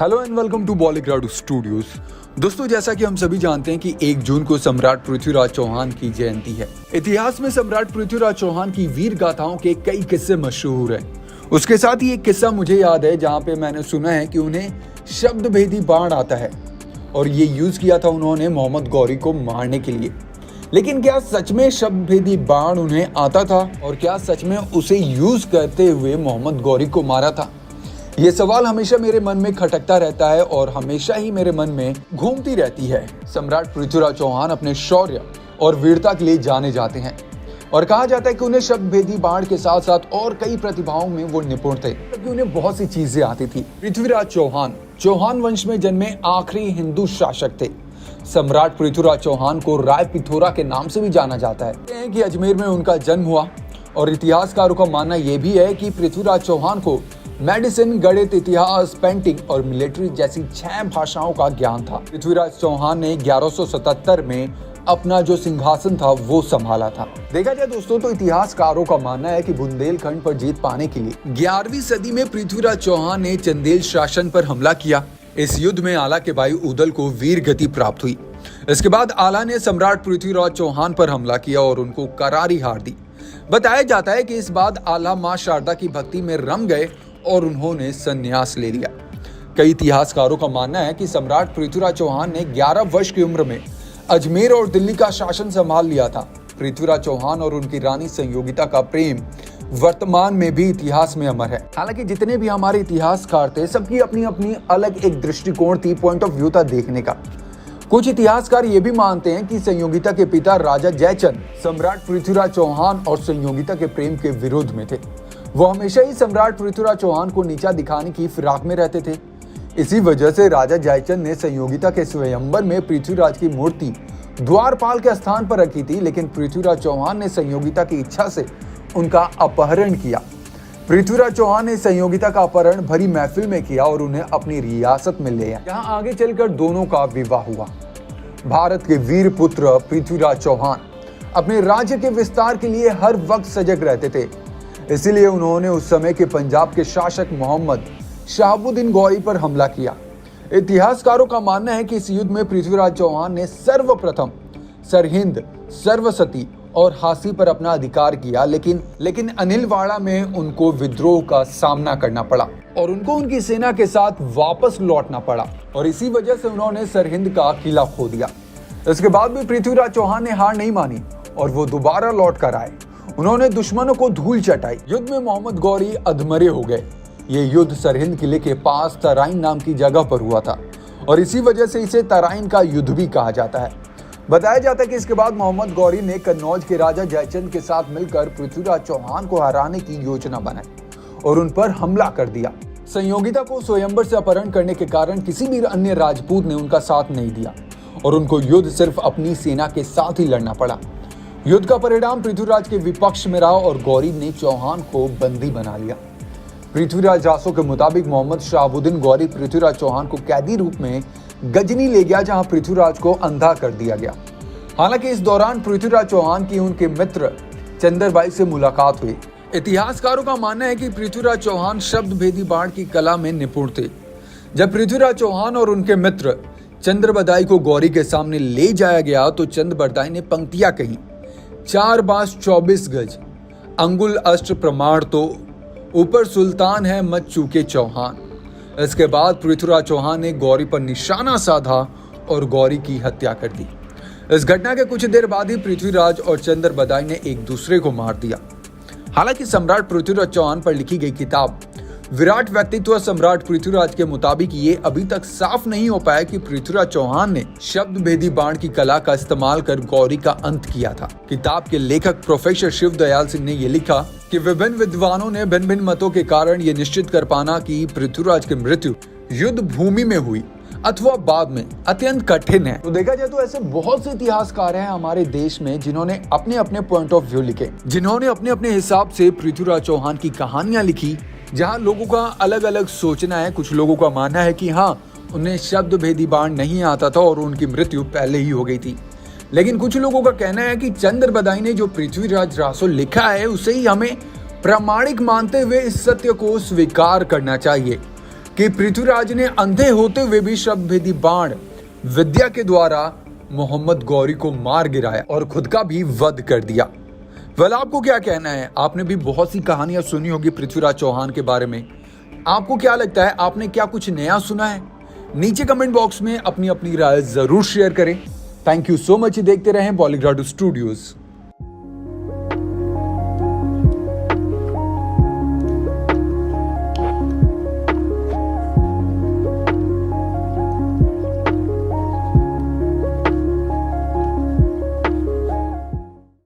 Hello and welcome to Bollygrad Studios. दोस्तों, जैसा कि हम सभी जानते हैं कि 1 जून को सम्राट पृथ्वीराज चौहान की जयंती है। इतिहास में सम्राट पृथ्वीराज चौहान की वीर गाथाओं के कई किस्से मशहूर हैं। उसके साथ ही एक किस्सा मुझे याद है जहां पे मैंने सुना है कि उन्हें शब्द भेदी बाण आता है और ये यूज किया था उन्होंने मोहम्मद गौरी को मारने के लिए। लेकिन क्या सच में शब्द भेदी बाण उन्हें आता था और क्या सच में उसे यूज करते हुए मोहम्मद गौरी को मारा था? ये सवाल हमेशा मेरे मन में खटकता रहता है और हमेशा ही मेरे मन में घूमती रहती है। सम्राट पृथ्वीराज चौहान अपने शौर्य और वीरता के लिए जाने जाते हैं और कहा जाता है कि उन्हें शब्द भेदी बाण के साथ साथ और कई प्रतिभाओं में वो निपुण थे, क्योंकि उन्हें बहुत सी चीजें आती थी। पृथ्वीराज चौहान चौहान वंश में जन्मे आखिरी हिंदू शासक थे। सम्राट पृथ्वीराज चौहान को राय पिथौरा के नाम से भी जाना जाता है कि अजमेर में उनका जन्म हुआ और इतिहासकारों का मानना यह भी है कि पृथ्वीराज चौहान को मेडिसिन, गणित, इतिहास, पेंटिंग और मिलिट्री जैसी 6 भाषाओं का ज्ञान था। पृथ्वीराज चौहान ने 1177 में अपना जो सिंहासन था वो संभाला था। देखा जाए दोस्तों तो इतिहासकारों का मानना है कि बुंदेलखंड पर जीत पाने के लिए 11वीं सदी में पृथ्वीराज चौहान ने चंदेल शासन पर हमला किया। इस युद्ध में आला के भाई उदल को वीर गति प्राप्त हुई। इसके बाद आला ने सम्राट पृथ्वीराज चौहान पर हमला किया और उनको करारी हार दी। बताया जाता है कि इस बाद आला मां शारदा की भक्ति में रम गए और उन्होंने संन्यास ले लिया। कई इतिहासकारों का मानना है कि सम्राट पृथ्वीराज चौहान ने 11 वर्ष की उम्र में अजमेर और दिल्ली का शासन संभाल लिया था। पृथ्वीराज चौहान और उनकी रानी संयोगिता का प्रेम वर्तमान में भी इतिहास में अमर है। हालांकि जितने भी हमारे इतिहासकार थे सबकी अपनी अपनी अलग एक दृष्टिकोण थी, पॉइंट ऑफ व्यू था देखने का। कुछ इतिहासकार ये भी मानते हैं कि संयोगिता के पिता राजा जयचंद सम्राट पृथ्वीराज चौहान और संयोगिता के प्रेम के विरोध में थे। वो हमेशा ही सम्राट पृथ्वीराज चौहान को नीचा दिखाने की फिराक में रहते थे। इसी वजह से राजा जयचंद ने संयोगिता के स्वयंवर में पृथ्वीराज की मूर्ति द्वारपाल के स्थान पर रखी थी, लेकिन पृथ्वीराज चौहान ने संयोगिता की इच्छा से उनका अपहरण किया। पृथ्वीराज चौहान ने संयोगिता का अपहरण भरी महफिल में किया और उन्हें अपनी रियासत में ले आया, जहां आगे चलकर दोनों का विवाह हुआ। भारत के वीर पुत्र पृथ्वीराज चौहान अपने राज्य के विस्तार के लिए हर वक्त सजग रहते थे। इसीलिए उन्होंने उस समय के पंजाब के शासक मोहम्मद शहाबुद्दीन गौरी पर हमला किया। इतिहासकारों का मानना है कि इस युद्ध में पृथ्वीराज चौहान ने सर्वप्रथम सरहिंद, सरस्वती और हासी पर अपना अधिकार किया, लेकिन अनिलवाड़ा में उनको विद्रोह का सामना करना पड़ा और उनको उनकी सेना के साथ वापस लौटना पड़ा और इसी वजह से उन्होंने सरहिंद का किला खो दिया। इसके बाद भी पृथ्वीराज चौहान ने हार नहीं मानी और वो दोबारा लौट कर आए। उन्होंने दुश्मनों को धूल चटाई। युद्ध में मोहम्मद गौरी अधमरे हो गए। ये युद्ध सरहिंद किले के पास तराइन नाम की जगह पर हुआ था और इसी वजह से इसे तराइन का युद्ध भी कहा जाता है। बताया जाता है कि इसके बाद मोहम्मद गौरी ने कन्नौज के राजा जयचंद के साथ मिलकर पृथ्वीराज चौहान को हराने की योजना बनाई और उन पर हमला कर दिया। संयोगिता को स्वयंवर से अपहरण करने के कारण किसी भी अन्य राजपूत ने उनका साथ नहीं दिया और उनको युद्ध सिर्फ अपनी सेना के साथ ही लड़ना पड़ा। युद्ध का परिणाम पृथ्वीराज के विपक्ष में रहा और गौरी ने चौहान को बंदी बना लिया। पृथ्वीराज रासों के मुताबिक मोहम्मद शहाबुद्दीन गौरी पृथ्वीराज चौहान को कैदी रूप में गजनी ले गया, जहां पृथ्वीराज को अंधा कर दिया गया। हालांकि इस दौरान पृथ्वीराज चौहान की उनके मित्र चंद्रबाई से मुलाकात हुई। इतिहासकारों का मानना है कि पृथ्वीराज चौहान शब्द भेदी बाण की कला में निपुण थे। जब पृथ्वीराज चौहान और उनके मित्र चंद्रबदाई को गौरी के सामने ले जाया गया तो चंद्रबदाई ने पंक्तियां कही, 4 बांस 24 गज, अंगुल अष्ट प्रमाण तो, ऊपर सुल्तान है मत चूके चौहान। इसके बाद पृथ्वीराज चौहान ने गौरी पर निशाना साधा और गौरी की हत्या कर दी। इस घटना के कुछ देर बाद ही पृथ्वीराज और चंद्रबदाई ने एक दूसरे को मार दिया। हालांकि सम्राट पृथ्वीराज चौहान पर लिखी गई किताब विराट व्यक्तित्व सम्राट पृथ्वीराज के मुताबिक ये अभी तक साफ नहीं हो पाया कि पृथ्वीराज चौहान ने शब्द भेदी बाण की कला का इस्तेमाल कर गौरी का अंत किया था। किताब के लेखक प्रोफेसर शिव दयाल सिंह ने ये लिखा कि विभिन्न विद्वानों ने भिन्न भिन्न मतों के कारण ये निश्चित कर पाना कि पृथ्वीराज की मृत्यु युद्ध भूमि में हुई अथवा बाद में अत्यंत कठिन है। तो देखा जाए तो ऐसे बहुत से इतिहासकार हैं हमारे देश में जिन्होंने अपने अपने पॉइंट ऑफ व्यू लिखे, जिन्होंने अपने अपने हिसाब से पृथ्वीराज चौहान की कहानियां लिखी, जहां लोगों का अलग अलग सोचना है। कुछ लोगों का मानना है कि हाँ, उन्हें शब्द भेदी बाण नहीं आता था और उनकी मृत्यु पहले ही हो गई थी, लेकिन कुछ लोगों का कहना है कि चंद्रबदाई ने जो पृथ्वीराज रासो लिखा है उसे ही हमें प्रामाणिक मानते हुए इस सत्य को स्वीकार करना चाहिए। कि पृथ्वीराज ने अंधे होते हुए भी शब्दभेदी बाण विद्या के द्वारा मोहम्मद गौरी को मार गिराया और खुद का भी वध कर दिया। वेल, आपको क्या कहना है? आपने भी बहुत सी कहानियां सुनी होगी पृथ्वीराज चौहान के बारे में। आपको क्या लगता है, आपने क्या कुछ नया सुना है? नीचे कमेंट बॉक्स में अपनी अपनी राय जरूर शेयर करें। Thank you so much. देखते रहें बॉलीग्राडो स्टूडियोज।